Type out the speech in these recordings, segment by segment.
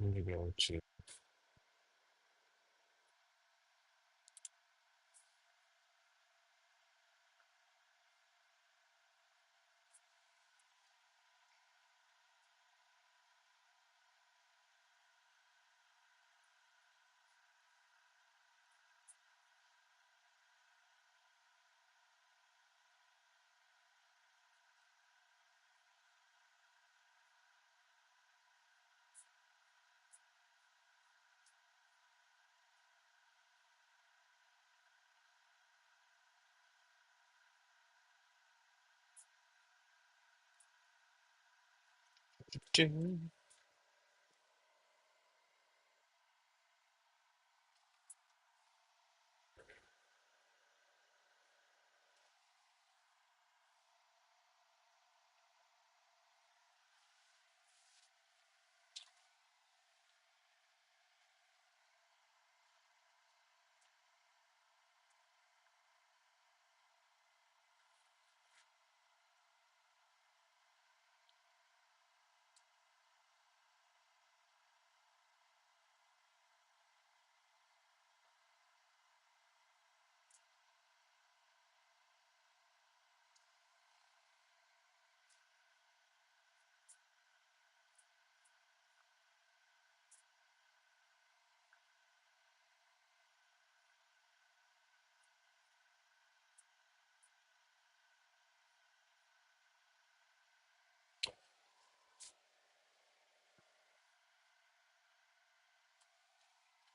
Maybe I'll choose.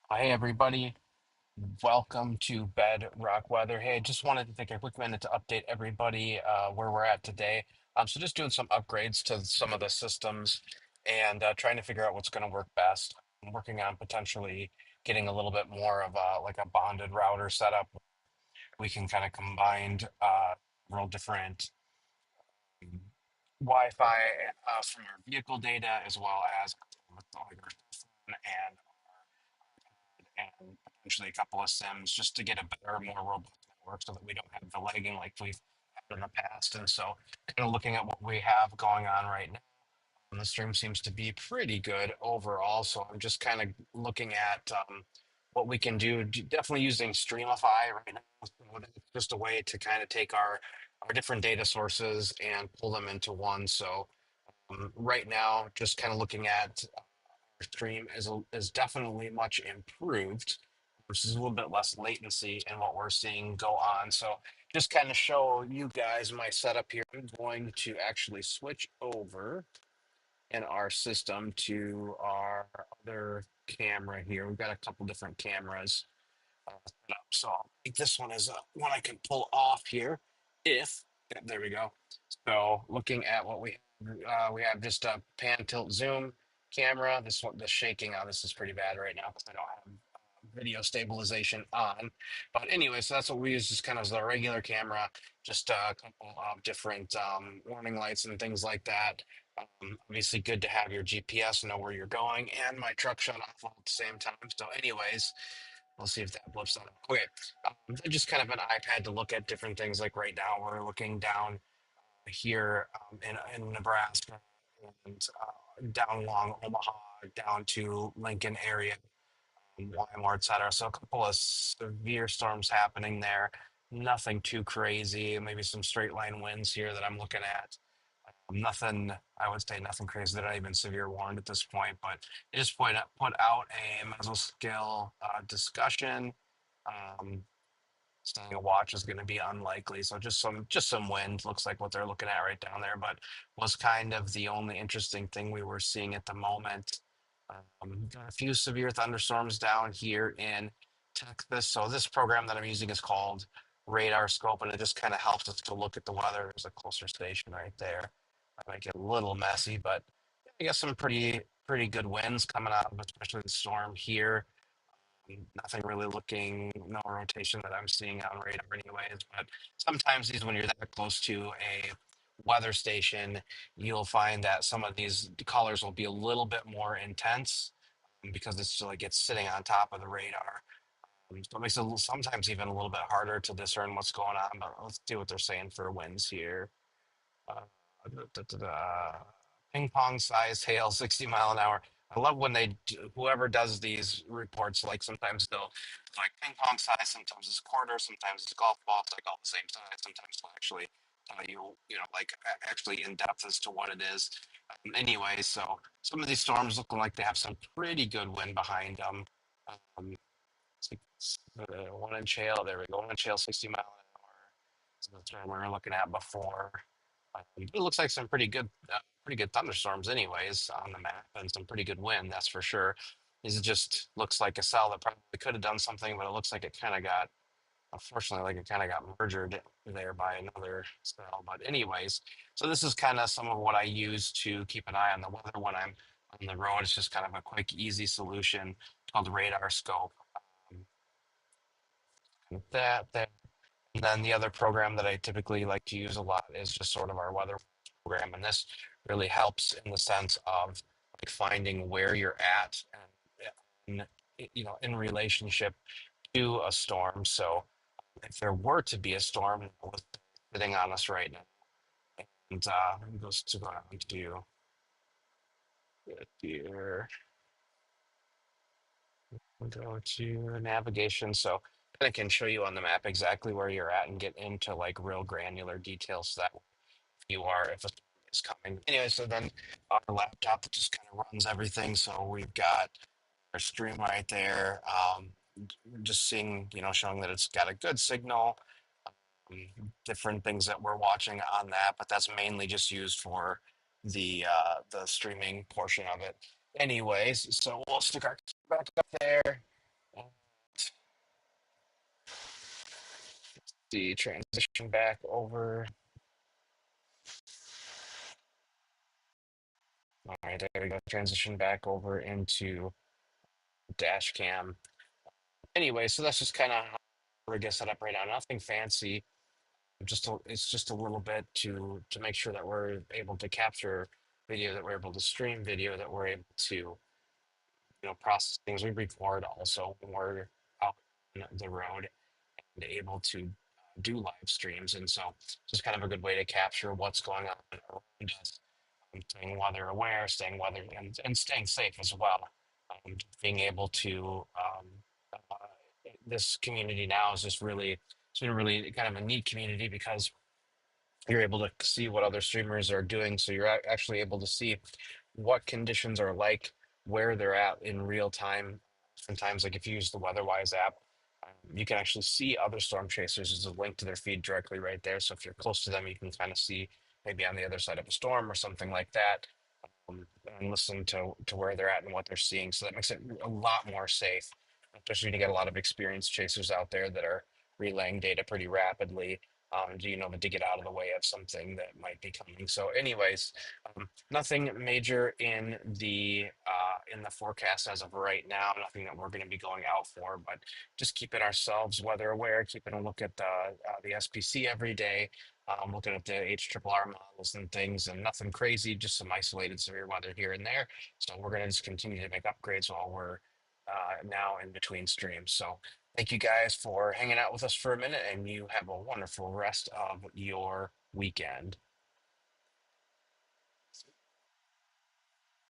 Hi, everybody. Welcome to Bedrock Weather. Hey, I just wanted to take a quick minute to update everybody where we're at today. So just doing some upgrades to some of the systems and trying to figure out what's going to work best. I'm working on potentially getting a little bit more of like a bonded router setup. We can kind of combine several different Wi-Fi from our vehicle data as well as with all your phone and potentially a couple of sims just to get a better, more robust network so that we don't have the lagging like we've had in the past. And so, kind of looking at what we have going on right now, the stream seems to be pretty good overall. So, I'm just kind of looking at what we can do. Definitely using Streamify right now. So it's just a way to kind of take our different data sources and pull them into one. So, right now, just kind of looking at stream is definitely much improved. There's a little bit less latency in what we're seeing go on. So just kind of show you guys my setup here. I'm going to actually switch over in our system to our other camera here. We've got a couple different cameras set up. So I'll think this one is one I can pull off here. If yeah, there we go. So looking at what we have just a pan tilt zoom camera. This one, the shaking on this is pretty bad right now because I don't have video stabilization on. But anyway, so that's what we use just kind of as a regular camera, just a couple of different warning lights and things like that. Obviously, good to have your GPS, know where you're going, and my truck shut off all at the same time. So, anyways, we'll see if that blips on. Okay, just kind of an iPad to look at different things. Like right now, we're looking down here in Nebraska and down along Omaha, down to Lincoln area, Wymore, et cetera. So a couple of severe storms happening there. Nothing too crazy. Maybe some straight line winds here that I'm looking at. Nothing, I would say nothing crazy. They're not even severe warned at this point, but they just put out a mesoscale discussion. Um, Saying a watch is going to be unlikely. So just some wind looks like what they're looking at right down there, but was kind of the only interesting thing we were seeing at the moment. Got a few severe thunderstorms down here in Texas. So this program that I'm using is called Radar Scope, and it just kind of helps us to look at the weather. There's a closer station right there. I might get a little messy, but I guess some pretty good winds coming out of especially the storm here. Nothing really looking, no rotation that I'm seeing on radar, anyways. But sometimes these, when you're that close to a weather station, you'll find that some of these colors will be a little bit more intense because it's like it's sitting on top of the radar. So it makes it sometimes even a little bit harder to discern what's going on. But let's see what they're saying for winds here. Uh, da, da, da, da. Ping pong sized hail, 60 mile an hour. I love when whoever does these reports, like sometimes they'll like ping pong size, sometimes it's quarter, sometimes it's golf ball, it's like all the same size, sometimes they'll actually tell you, like actually in depth as to what it is. Anyway, so some of these storms looking like they have some pretty good wind behind them. Um, it's like 1 inch hail. There we go. 1 inch hail, 60 mile an hour. So that's what we were looking at before. It looks like some pretty good thunderstorms, anyways, on the map, and some pretty good wind. That's for sure. It just looks like a cell that probably could have done something, but it looks like it kind of got, unfortunately, like it kind of got merged there by another cell. But anyways, so this is kind of some of what I use to keep an eye on the weather when I'm on the road. It's just kind of a quick, easy solution called radar scope. That there. And then the other program that I typically like to use a lot is just sort of our weather program. And this really helps in the sense of like finding where you're at and in relationship to a storm. So if there were to be a storm that was sitting on us right now, and it goes to go on to here, go to navigation. So I can show you on the map exactly where you're at and get into like real granular details so that you are if a storm is coming. Anyway, so then our laptop that just kind of runs everything. So we've got our stream right there. Just seeing, showing that it's got a good signal. Different things that we're watching on that, but that's mainly just used for the streaming portion of it. Anyways, so we'll stick our back up there. The transition back over. All right, there we go. Transition back over into dash cam. Anyway, so that's just kind of how we get set up right now. Nothing fancy. It's just a little bit to make sure that we're able to capture video, that we're able to stream video, that we're able to process things. We record also when we're out on the road and able to do live streams, and so just kind of a good way to capture what's going on around us, staying weather aware, staying weather and staying safe as well. Being able to this community now is just really it's been really kind of a neat community because you're able to see what other streamers are doing. So you're actually able to see what conditions are like, where they're at in real time. Sometimes, like if you use the WeatherWise app, you can actually see other storm chasers. There's a link to their feed directly right there. So if you're close to them, you can kind of see maybe on the other side of a storm or something like that, and listen to where they're at and what they're seeing. So that makes it a lot more safe, especially when you get a lot of experienced chasers out there that are relaying data pretty rapidly. But to get out of the way of something that might be coming. So, anyways, nothing major in the forecast as of right now. Nothing that we're going to be going out for, but just keeping ourselves weather aware, keeping a look at the SPC every day, looking at the HRRR models and things, and nothing crazy, just some isolated severe weather here and there. So we're going to just continue to make upgrades while we're now in between streams. So thank you guys for hanging out with us for a minute, and you have a wonderful rest of your weekend.